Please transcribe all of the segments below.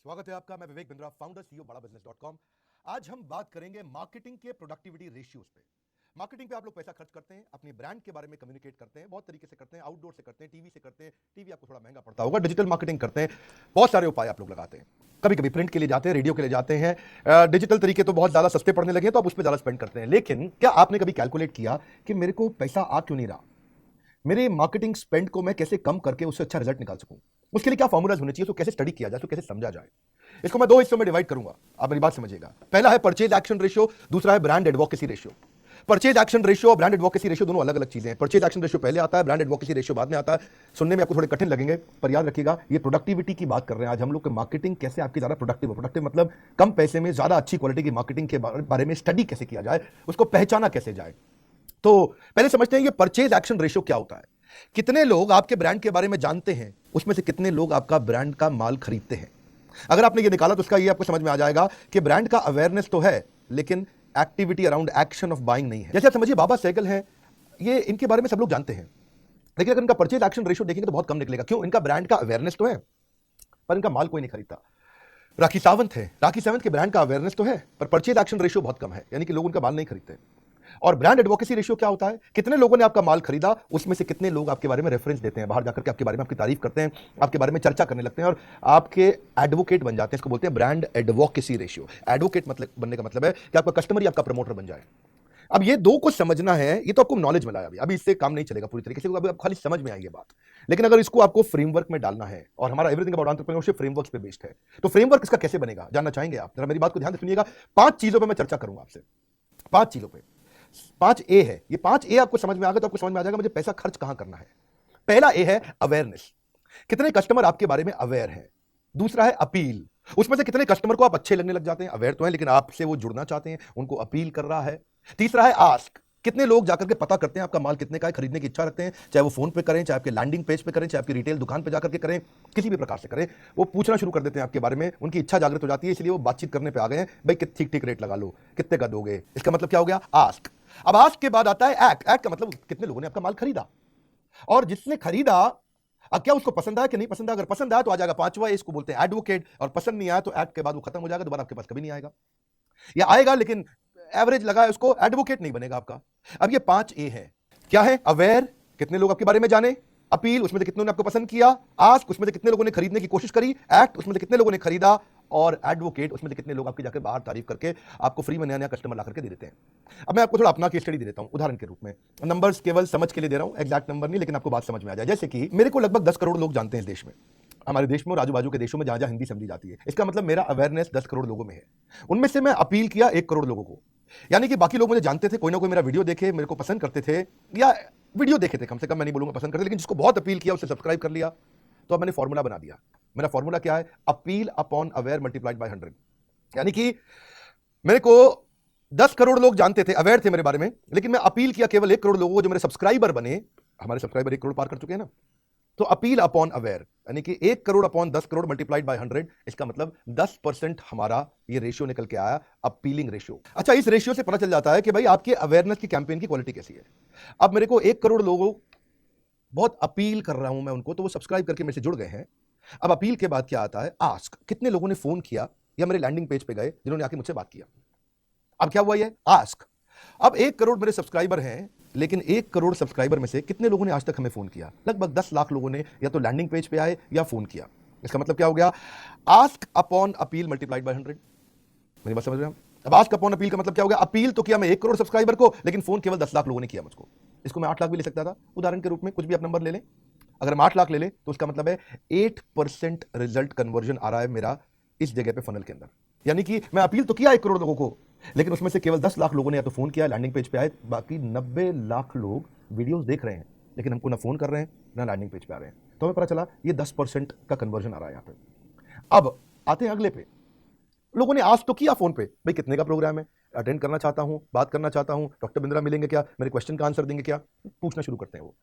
स्वागत है आपका। मैं विवेक बिंद्रा, फाउंडर सीईओ बड़ा बिजनेस .com। आज हम बात करेंगे मार्केटिंग के प्रोडक्टिविटी रेशियोज पे। मार्केटिंग पे आप लोग पैसा खर्च करते हैं, अपनी ब्रांड के बारे में कम्युनिकेट करते हैं, बहुत तरीके से करते हैं, आउटडोर से करते हैं, टीवी से करते हैं, टीवी आपको थोड़ा महंगा पड़ता होगा, डिजिटल मार्केटिंग करते हैं, बहुत सारे उपाय आप लोग लगाते हैं। कभी कभी प्रिंट के लिए जाते हैं, रेडियो के लिए जाते हैं, डिजिटल तरीके तो बहुत ज्यादा सस्ते पड़ने लगे हैं तो आप उस पर ज्यादा स्पेंड करते हैं। लेकिन क्या आपने कभी कैलकुलेट किया कि मेरे को पैसा आ क्यों नहीं रहा, मेरे मार्केटिंग स्पेंड को मैं कैसे कम करके उससे अच्छा रिजल्ट निकाल सकूं, उसके लिए क्या फॉर्मूलाज होने चाहिए, उसको कैसे स्टडी किया जाए, उसको कैसे समझा जाए। इसको मैं दो हिस्सों में डिवाइड करूंगा, आप मेरी बात समझिएगा। पहला है परचेज एक्शन रेशियो, दूसरा है brand advocacy ratio. Purchase action ratio और ब्रांड एडवोकेसी रेशियो दोनों अलग अलग चीजें हैं। परचेज एक्शन रेशियो पहले आता है, ब्रांड एडवोकेसी रेशियो बाद में आता है। सुनने में आपको थोड़े कठिन लगेंगे पर याद रखिएगा, ये प्रोडक्टिविटी की बात कर रहे हैं आज हम लोग। मार्केटिंग कैसे आपकी ज्यादा प्रोडक्टिव हो, प्रोडक्टिव मतलब कम पैसे में ज्यादा अच्छी क्वालिटी की मार्केटिंग के बारे में स्टडी कैसे किया जाए, उसको पहचाना कैसे जाए। तो पहले समझते हैं ये परचेज एक्शन रेशियो क्या होता है। कितने लोग आपके ब्रांड के बारे में जानते हैं, उसमें से कितने लोग आपका ब्रांड का माल खरीदते हैं। अगर आपने ये निकाला तो उसका ये आपको समझ में आ जाएगा कि ब्रांड का अवेयरनेस तो है लेकिन activity around action of buying नहीं है। जैसे आप समझिए बाबा साइकिल है, ये इनके बारे में सब लोग जानते हैं, लेकिन अगर इनका परचेज एक्शन रेशियो देखेंगे तो बहुत कम निकलेगा। क्यों? इनका ब्रांड का अवेयरनेस तो है पर इनका माल कोई नहीं खरीदता। राखी सावंत है, राखी सावंत के ब्रांड का अवेयरनेस तो है पर परचेज एक्शन रेशियो बहुत कम है, यानी कि लोग उनका माल नहीं खरीदते। और ब्रांड एडवोकेसी रेशियो क्या होता है? कितने लोगों ने आपका माल खरीदा, उसमें से कितने लोग आपके बारे में रेफरेंस देते हैं, बाहर जाकर के आपके बारे में आपकी तारीफ करते हैं, आपके बारे में चर्चा करने लगते हैं और आपके एडवोकेट बन जाते हैं। इसको बोलते हैं ब्रांड एडवोकेसी रेशियो। एडवोकेट मतलब बनने का मतलब है कि आपका कस्टमर ही आपका प्रमोटर बन जाए। अब ये दो को समझना है, ये तो आपको नॉलेज मिला है अभी इससे काम नहीं चलेगा पूरी तरीके से, अभी आप खाली समझ में आई ये बात। लेकिन अगर इसको आपको फ्रेमवर्क में डालना है, और हमारा एवरीथिंग अबाउट एंटरप्रेन्योरशिप फ्रेमवर्क्स पे बेस्ड है, तो फ्रेमवर्क इसका कैसे बनेगा जानना चाहेंगे आप? जरा मेरी बात को ध्यान से सुनिएगा। 5 चीजों पे मैं चर्चा करूंगा आपसे, 5 चीजों पे। 5 ए है, ये 5 ए आपको समझ में आ गया तो आपको समझ में आ जाएगा मुझे पैसा खर्च कहां करना है। पहला ए है अवेयरनेस, कितने कस्टमर आपके बारे में अवेयर है। दूसरा है अपील, उसमें से कितने कस्टमर को आप अच्छे लगने लग जाते हैं, अवेयर तो है लेकिन आपसे वो जुड़ना चाहते हैं, उनको अपील कर रहा है। तीसरा है आस्क, कितने लोग जाकर के पता करते हैं आपका माल कितने का है, खरीदने की इच्छा रखते हैं, चाहे वो फोन पे करें, चाहे आपके लैंडिंग पेज पे करें, चाहे आपकी रिटेल दुकान पे जाकर के करें, किसी भी प्रकार से करें, वो पूछना शुरू कर देते हैं आपके बारे में, उनकी इच्छा जागृत हो जाती है, इसलिए वो बातचीत करने पे आ गए हैं, भाई ठीक ठीक रेट लगा लो, कितने का दोगे। इसका मतलब क्या हो गया? आस्क। अब आस्क के बाद आता है एक्ट। एक्ट का मतलब कितने लोगों ने आपका माल खरीदा, और जिसने खरीदा अब क्या उसको पसंद आया कि नहीं पसंद आया। अगर पसंद आया तो आ जाएगा 5वां, इसको बोलते हैं एडवोकेट, और पसंद नहीं आया तो एक्ट के बाद वो खत्म हो जाएगा, दोबारा आपके पास कभी नहीं आएगा, या आएगा लेकिन एवरेज लगा है उसको, एडवोकेट नहीं बनेगा आपका। अब ये 5 ए है, क्या है? अवेयर, कितने लोग आपके बारे में जाने, अपील, उसमें से कितने ने आपको पसंद किया, आस्क, उसमें से कितने लोगों ने खरीदने की कोशिश करी, एक्ट, उसमें से कितने लोगों ने खरीदा, और एडवोकेट, उसमें से कितने लोग आपकी जाकर बाहर तारीफ करके आपको फ्री में नया नया कस्टमर ला करके दे देते हैं। अब मैं आपको थोड़ा अपना केस स्टडी दे देता हूं उदाहरण के रूप में, नंबर्स केवल समझ के लिए दे रहा हूं, एग्जैक्ट नंबर नहीं, लेकिन आपको बात समझ में आ जाए। जैसे कि मेरे को लगभग 10 करोड़ लोग जानते हैं इस देश में, हमारे देश में और आजू बाजू के देशों में जहां जहां हिंदी समझी जाती है। इसका मतलब मेरा अवेयरनेस 10 करोड़ लोगों में है। उनमें से मैं अपील किया 1 करोड़ लोगों को, यानी कि बाकी लोग मुझे जानते थे, कोई ना कोई मेरा वीडियो देखे, मेरे को पसंद करते थे, या वीडियो देखे थे, कम से कम मैं नहीं बोलूंगा पसंद करते, लेकिन जिसको बहुत अपील किया उससे सब्सक्राइब कर लिया। तो अब मैंने फॉर्मूला बना दिया। मेरा फॉर्मूला क्या है? Appeal upon aware multiplied by 100। यानी कि मेरे को 10 करोड़ लोग जानते थे, अवेयर थे मेरे बारे में, लेकिन मैं अपील किया केवल 1 करोड़ लोगों को जो मेरे सब्सक्राइबर बने। हमारे सब्सक्राइबर 1 करोड़ पार कर चुके हैं ना। तो अपील अपॉन अवेयर यानी कि 1 crore upon 10 crore multiplied by 100, इसका मतलब 10% हमारा ये रेशियो निकल के आया, अपीलिंग रेशियो। अच्छा, इस रेशियो से पता चल जाता है कि भाई आपके अवेयरनेस की कैंपेन की क्वालिटी कैसी है। अब मेरे को 1 करोड़ लोगों बहुत अपील कर रहा हूं मैं उनको, तो वो सब्सक्राइब करके मेरे से जुड़ गए हैं। अब अपील के बाद क्या आता है? आस्क, कितने लोगों ने फोन किया या मेरे लैंडिंग पेज पे गए जिन्होंने आके मुझसे बात किया। अब क्या हुआ? ये आस्क। अब 1 करोड़ मेरे सब्सक्राइबर हैं, लेकिन 1 करोड़ सब्सक्राइबर में से कितने लोगों ने आज तक हमें फोन किया? लगभग 10 लाख लोगों ने या तो लैंडिंग पेज पे आए या फोन किया। इसका मतलब क्या हो गया? Ask upon appeal multiplied by 100। मेरी बात समझ रहे हैं? अब आस्क अपॉन अपील का मतलब क्या हो गया? अपील तो किया मैं 1 करोड़ सब्सक्राइबर को, लेकिन फोन केवल 10 लाख लोगों ने किया मुझको। इसको मैं 8 लाख भी ले सकता था उदाहरण के रूप में, कुछ भी आप नंबर ले लें। अगर हम 8 लाख ले लें तो उसका मतलब है 8% रिजल्ट कन्वर्जन आ रहा है मेरा इस जगह पे फनल के अंदर। यानी कि मैं अपील तो किया 1 करोड़ लोगों को, लेकिन उसमें से केवल 10 लाख लोगों ने या तो फोन किया, लैंडिंग पेज पे आए, बाकी 90 लाख लोग वीडियोस देख रहे हैं लेकिन हमको ना फोन कर रहे हैं ना लैंडिंग पेज पे आ रहे हैं। तो हमें पता चला ये 10% का कन्वर्जन आ रहा है यहाँ पे। अब आते हैं अगले पे। लोगों ने आज तो किया फोन पे, भाई कितने का प्रोग्राम है, अटेंड करना चाहता हूं, बात करना चाहता हूं, डॉक्टर बिंद्रा मिलेंगे क्या, मेरे क्वेश्चन का आंसर देंगे क्या, पूछना शुरू करते हैं। वो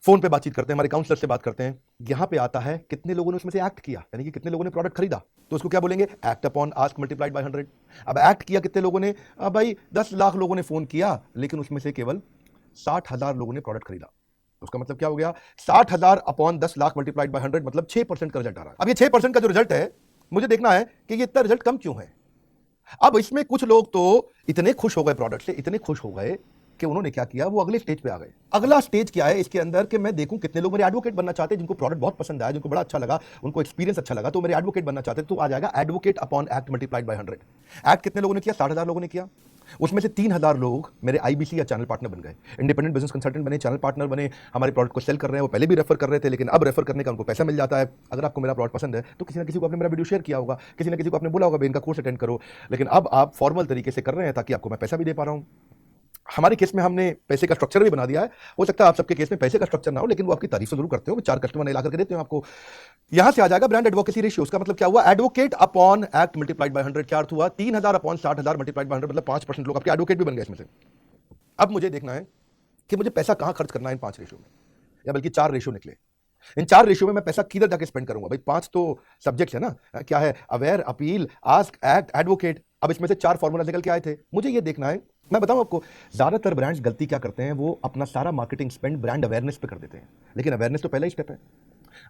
फोन पे बातचीत करते हैं, हमारे काउंसलर से बात करते हैं। यहां पे आता है कितने लोगों ने उसमें से एक्ट किया, यानी कि कितने लोगों ने प्रोडक्ट खरीदा। तो उसको क्या बोलेंगे? Act upon ask multiplied by 100। अब एक्ट किया कितने लोगों ने? भाई 10 लाख लोगों ने फोन किया, लेकिन उसमें से केवल 60,000 लोगों ने प्रोडक्ट खरीदा। तो उसका मतलब क्या हो गया? 60,000 अपॉन 10 लाख मल्टीप्लाइड बाय 100 मतलब 6% का रिजल्ट आ रहा है। अब ये 6% का जो रिजल्ट है मुझे देखना है कि ये इतना रिजल्ट कम क्यों है। अब इसमें कुछ लोग तो इतने खुश हो गए प्रोडक्ट से, इतने खुश हो गए कि उन्होंने क्या किया, वो अगले स्टेज पे आ गए। अगला स्टेज क्या है इसके अंदर कि मैं देखूं कितने लोग मेरे एडवोकेट बनना चाहते हैं, जिनको प्रोडक्ट बहुत पसंद आया, जिनको बड़ा अच्छा लगा, उनको एक्सपीरियंस अच्छा लगा, तो मेरे एडवोकेट बनना चाहते हैं। तो आ जाएगा advocate upon act multiplied by 100। Act कितने लोगों ने किया? 60,000 लोगों ने किया। उसमें से 3,000 लोग मेरे आईबीसी या चैनल पार्टनर बन गए, इंडिपेंडेंट बिजनेस कंसल्टेंट बने, चैनल पार्टनर बने, हमारे प्रोडक्ट को सेल कर रहे हैं। वो पहले भी रेफर कर रहे थे, लेकिन अब रेफर करने का उनको पैसा मिल जाता है। अगर आपको मेरा प्रोडक्ट पसंद है तो किसी ना किसी को आपने मेरा वीडियो शेयर किया होगा, किसी ना किसी को आपने बोला होगा भाई इनका कोर्स अटेंड करो। लेकिन अब आप फॉर्मल तरीके से कर रहे हैं ताकि आपको मैं पैसा भी दे पा रहा हूं। हमारे केस में हमने पैसे का स्ट्रक्चर भी बना दिया है। हो सकता है आप सबके केस में पैसे का स्ट्रक्चर ना हो, लेकिन वो आपकी तारीफ जरूर करते हो। 4 कस्टमर ने ला करके देते हो आपको। यहां से आ जाएगा ब्रांड एडवोकेसी रेशियो। उसका मतलब क्या हुआ? Advocate upon act multiplied by 100। क्या अर्थ हुआ? 3,000 अपॉन 60,000 मल्टीप्लाइड बाय 100, मतलब 5% लोग आपके एडवोकेट भी बन गए इसमें से। अब मुझे देखना है कि मुझे पैसा कहां खर्च करना है इन 5 रेशियो में, या बल्कि 4 रेशियो निकले। इन 4 रेशियो में मैं पैसा किधर जाके स्पेंड करूंगा? भाई 5 तो सब्जेक्ट्स है ना, क्या है? Aware, appeal, ask, act, advocate. अब इसमें से 4 फॉर्मूला निकल के आए थे। मुझे ये देखना है। मैं बताऊं आपको, ज्यादातर ब्रांड्स गलती क्या करते हैं, वो अपना सारा मार्केटिंग स्पेंड ब्रांड अवेयरनेस पे कर देते हैं, लेकिन अवेयरनेस तो पहला ही स्टेप है।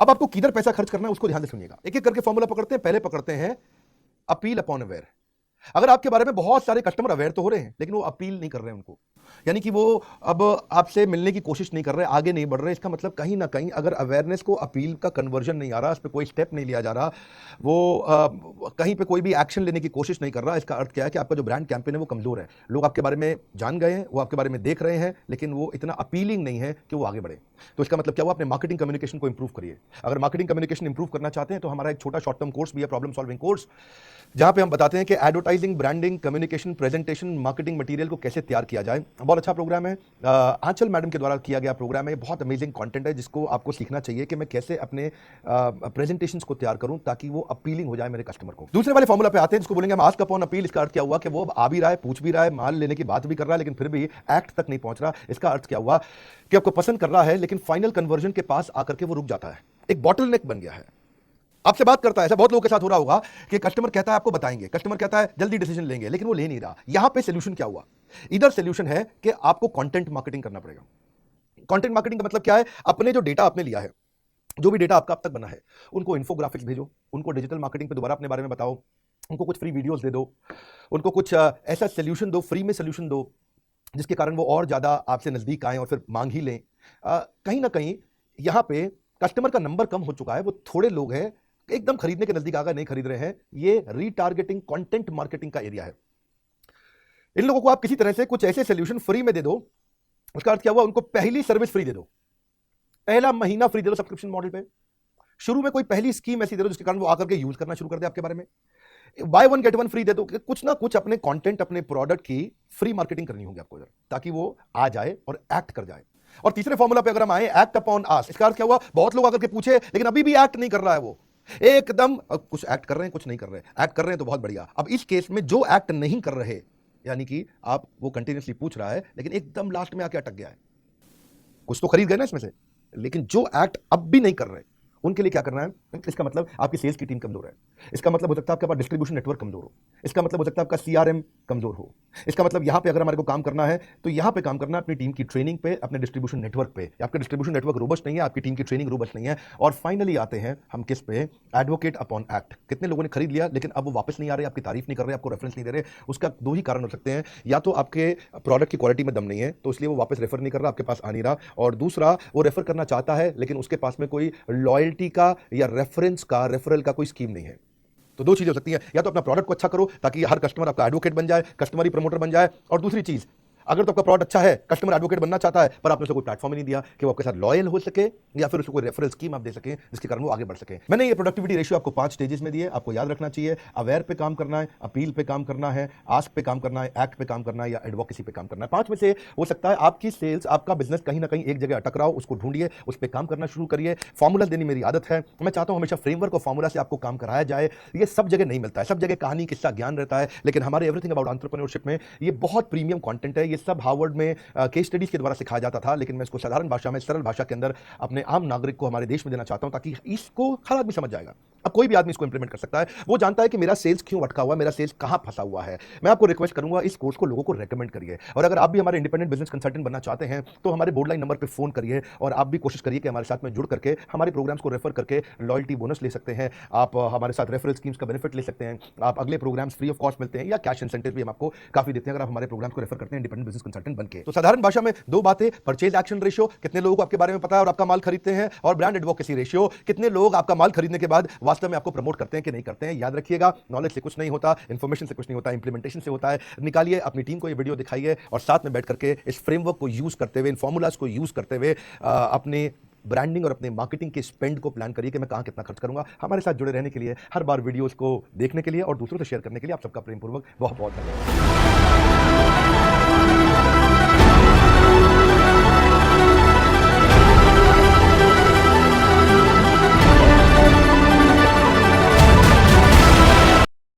अब आपको किधर पैसा खर्च करना है उसको ध्यान से सुनिएगा। एक एक करके फॉर्मूला पकड़ते हैं। पहले पकड़ते हैं अपील अपॉन अवेयर। अगर आपके बारे में बहुत सारे कस्टमर अवेयर तो हो रहे हैं, लेकिन वो अपील नहीं कर रहे हैं उनको, यानी कि वो अब आपसे मिलने की कोशिश नहीं कर रहे, आगे नहीं बढ़ रहे। इसका मतलब कहीं ना कहीं अगर अवेयरनेस को अपील का कन्वर्जन नहीं आ रहा, इस पर कोई स्टेप नहीं लिया जा रहा, वो कहीं पे कोई भी एक्शन लेने की कोशिश नहीं कर रहा, इसका अर्थ क्या है कि आपका जो ब्रांड कैंपेन है वो कमजोर है। लोग आपके बारे में जान गए हैं, वो आपके बारे में देख रहे हैं, लेकिन वो इतना अपीलिंग नहीं है कि वो आगे बढ़े। तो इसका मतलब क्या हुआ? अपने मार्केटिंग कम्युनिकेशन को इंप्रूव करिए। अगर मार्केटिंग कम्युनिकेशन इंप्रूव करना चाहते हैं तो हमारा एक छोटा शॉर्ट टर्म कोर्स भी है, प्रॉब्लम सॉल्विंग कोर्स, जहां पे हम बताते हैं कि advertising, branding, communication, presentation, marketing material को कैसे तैयार किया जाए। बहुत अच्छा प्रोग्राम है, आंचल मैडम के द्वारा किया गया प्रोग्राम है। बहुत अमेजिंग कंटेंट है जिसको आपको सीखना चाहिए कि मैं कैसे अपने प्रेजेंटेशंस को तैयार करूं ताकि वो अपीलिंग हो जाए मेरे कस्टमर को। दूसरे वाले फॉर्मूला पे आते हैं जिसको बोलेंगे हम आस्क अपॉन अपील। इसका अर्थ क्या हुआ कि वो आ भी रहा है, पूछ भी रहा है, माल लेने की बात भी कर रहा है, लेकिन फिर भी एक्ट तक नहीं पहुंच रहा। इसका अर्थ क्या हुआ कि आपको पसंद कर रहा है, लेकिन फाइनल कन्वर्जन के पास आकर के वो रुक जाता है, एक बॉटलनेक बन गया है। आपसे बात करता है, ऐसा बहुत लोगों के साथ हो रहा होगा कि कस्टमर कहता है आपको बताएंगे, कस्टमर कहता है जल्दी डिसीजन लेंगे, लेकिन वो ले नहीं रहा। यहां पे सोल्यूशन क्या हुआ? इधर सोल्यूशन है कि आपको कंटेंट मार्केटिंग करना पड़ेगा। कंटेंट मार्केटिंग का मतलब क्या है? अपने जो डेटा आपने लिया है, जो भी डेटा आपका अब तक बना है, उनको इन्फोग्राफिक्स भेजो, उनको डिजिटल मार्केटिंग पे दोबारा अपने बारे में बताओ, उनको कुछ फ्री वीडियोस दे दो, उनको कुछ ऐसा सोल्यूशन दो, फ्री में सोल्यूशन दो जिसके कारण वो और ज्यादा आपसे नजदीक आए और फिर मांग ही लें। कहीं ना कहीं यहां पे कस्टमर का नंबर कम हो चुका है, वो थोड़े लोग हैं एकदम खरीदने के नजदीक आ गए, नहीं खरीद रहे हैं। ये रीटारगेटिंग कंटेंट मार्केटिंग का एरिया है। इन लोगों को आप किसी तरह से कुछ ऐसे सोल्यूशन फ्री में दे दो। उसका अर्थ क्या हुआ? उनको पहली सर्विस फ्री दे दो, पहला महीना फ्री दे दो सब्सक्रिप्शन मॉडल पे। शुरू में कोई पहली स्कीम ऐसी दे दो जिसके कारण वो आकर के यूज करना शुरू कर दे आपके बारे में। बाय 1 गेट 1 फ्री दे दो। कुछ ना कुछ अपने कंटेंट, अपने प्रोडक्ट की फ्री मार्केटिंग करनी होगी आपको इधर, ताकि वो आ जाए और एक्ट कर जाए। और तीसरे फॉर्मूला पे अगर हम आए, एक्ट अपॉन आस्क। इसका अर्थ क्या हुआ? बहुत लोग आकर के पूछे, लेकिन अभी भी एक्ट नहीं कर रहा है वो, एकदम कुछ एक्ट कर रहे हैं, कुछ नहीं कर रहे। एक्ट कर रहे हैं तो बहुत बढ़िया। अब इस केस में जो एक्ट नहीं कर रहे, यानी कि आप वो कंटिन्यूसली पूछ रहा है लेकिन एकदम लास्ट में आके अटक गया है, कुछ तो खरीद गए ना इसमें से, लेकिन जो एक्ट अब भी नहीं कर रहे, उनके लिए क्या करना है? इसका मतलब आपकी सेल्स की टीम कमजोर है। इसका मतलब हो सकता है आपके पास डिस्ट्रीब्यूशन नेटवर्क कमजोर हो। इसका मतलब हो सकता है आपका सीआरएम कमजोर हो। इसका मतलब यहां पे अगर हमारे को काम करना है तो यहां पे काम करना है अपनी टीम की ट्रेनिंग पे, अपने डिस्ट्रीब्यूशन नेटवर्क पे। आपका डिस्ट्रीब्यूशन नेटवर्क रोबस्ट नहीं है, आपकी टीम की ट्रेनिंग रोबस्ट नहीं है। और फाइनली आते हैं हम किस पे? Advocate upon act. कितने लोगों ने खरीद लिया लेकिन अब वो वापस नहीं आ रहे, आपकी तारीफ नहीं कर रहे, आपको रेफरेंस नहीं दे रहे। उसका 2 ही कारण हो सकते हैं, या तो आपके प्रोडक्ट की क्वालिटी में दम नहीं है तो इसलिए वो वापस रेफर नहीं कर रहा, आपके पास आ नहीं रहा, और दूसरा वो रेफर करना चाहता है लेकिन उसके पास में कोई लॉयल्टी का या रेफरेंस का, रेफरल का कोई स्कीम नहीं है। तो 2 चीजें हो सकती हैं, या तो अपना प्रोडक्ट को अच्छा करो ताकि हर कस्टमर आपका एडवोकेट बन जाए, कस्टमर ही प्रमोटर बन जाए, और दूसरी चीज, अगर तो आपका प्रोडक्ट अच्छा है, कस्टमर एडवोकेट बनना चाहता है, पर आपने उसे कोई प्लेटफॉर्म नहीं दिया कि वो आपके साथ लॉयल हो सके, या फिर उसको कोई रेफरल स्कीम आप दे सके जिसके कारण वो आगे बढ़ सके। मैंने ये प्रोडक्टिविटी रेशियो आपको 5 स्टेजेस में दिए, आपको याद रखना चाहिए। अवेयर पे काम करना है, अपील पे काम करना है, आस्क पे काम करना है, एक्ट पे काम करना है, या एडवोकेसी पे काम करना है। 5 में से हो सकता है आपकी सेल्स, आपका बिजनेस कहीं ना कहीं एक जगह अटक रहा हो, उसको ढूंढिए, उस पर काम करना शुरू करिए। फॉर्मूला देने मेरी आदत है, मैं चाहता हूं हमेशा फ्रेमवर्क और फॉर्मूला से आपको काम कराया जाए। ये सब जगह नहीं मिलता है, सब जगह कहानी, किस्सा, ज्ञान रहता है, लेकिन हमारे एवरीथिंग अबाउट एंटरप्रेन्योरशिप में ये बहुत प्रीमियम कंटेंट है। ये सब हार्वर्ड में केस स्टडीज के द्वारा सिखाया जाता था, लेकिन मैं इसको साधारण भाषा में, सरल भाषा के अंदर अपने आम नागरिक को हमारे देश में देना चाहता हूं ताकि इसको हर आदमी समझ जाएगा। अब कोई भी आदमी इसको इंप्लीमेंट कर सकता है। वो जानता है कि मेरा सेल्स क्यों अटका हुआ है, मेरा सेल्स कहाँ फंसा हुआ है। मैं आपको रिक्वेस्ट करूंगा, इस कोर्स को लोगों को रेकमेंड करिए। और अगर आप भी हमारे इंडिपेंडेंट बिजनेस कंसल्टेंट बनना चाहते हैं तो हमारे बोर्ड लाइन नंबर पे फोन करिए और आप भी कोशिश करिए कि हमारे साथ में जुड़ करके हमारे प्रोग्राम्स को रेफर करके लॉयल्टी बोनस ले सकते हैं। आप हमारे साथ रेफरल स्कीम्स का बेनिफिट ले सकते हैं। आप अगले प्रोग्राम्स फ्री ऑफ कॉस्ट मिलते हैं या कैश इंसेंटिव भी हम आपको काफी देते हैं अगर आप हमारे प्रोग्राम्स को रेफर करते हैं इंडिपेंडेंट बिजनेस कंसल्टेंट बनके। तो साधारण भाषा में दो बातें, परचेज एक्शन रेशियो, कितने लोगों को आपके बारे में पता है और आपका माल खरीदते हैं, और ब्रांड एडवोकेसी रेशियो, कितने लोग आपका माल खरीदने के बाद वास्तव में आपको प्रमोट करते हैं कि नहीं करते हैं। याद रखिएगा, नॉलेज से कुछ नहीं होता, इंफॉर्मेशन से कुछ नहीं होता, इंप्लीमेंटेशन से होता है। निकालिए, अपनी टीम को ये वीडियो दिखाइए और साथ में बैठ करके इस फ्रेमवर्क को यूज करते हुए, इन फॉर्मूलाज को यूज करते हुए अपने ब्रांडिंग और अपने मार्केटिंग के स्पेंड को प्लान करिए कि मैं कहां कितना खर्च करूंगा। हमारे साथ जुड़े रहने के लिए, हर बार वीडियोस को देखने के लिए और दूसरों से शेयर करने के लिए आप सबका प्रेमपूर्वक बहुत बहुत धन्यवाद।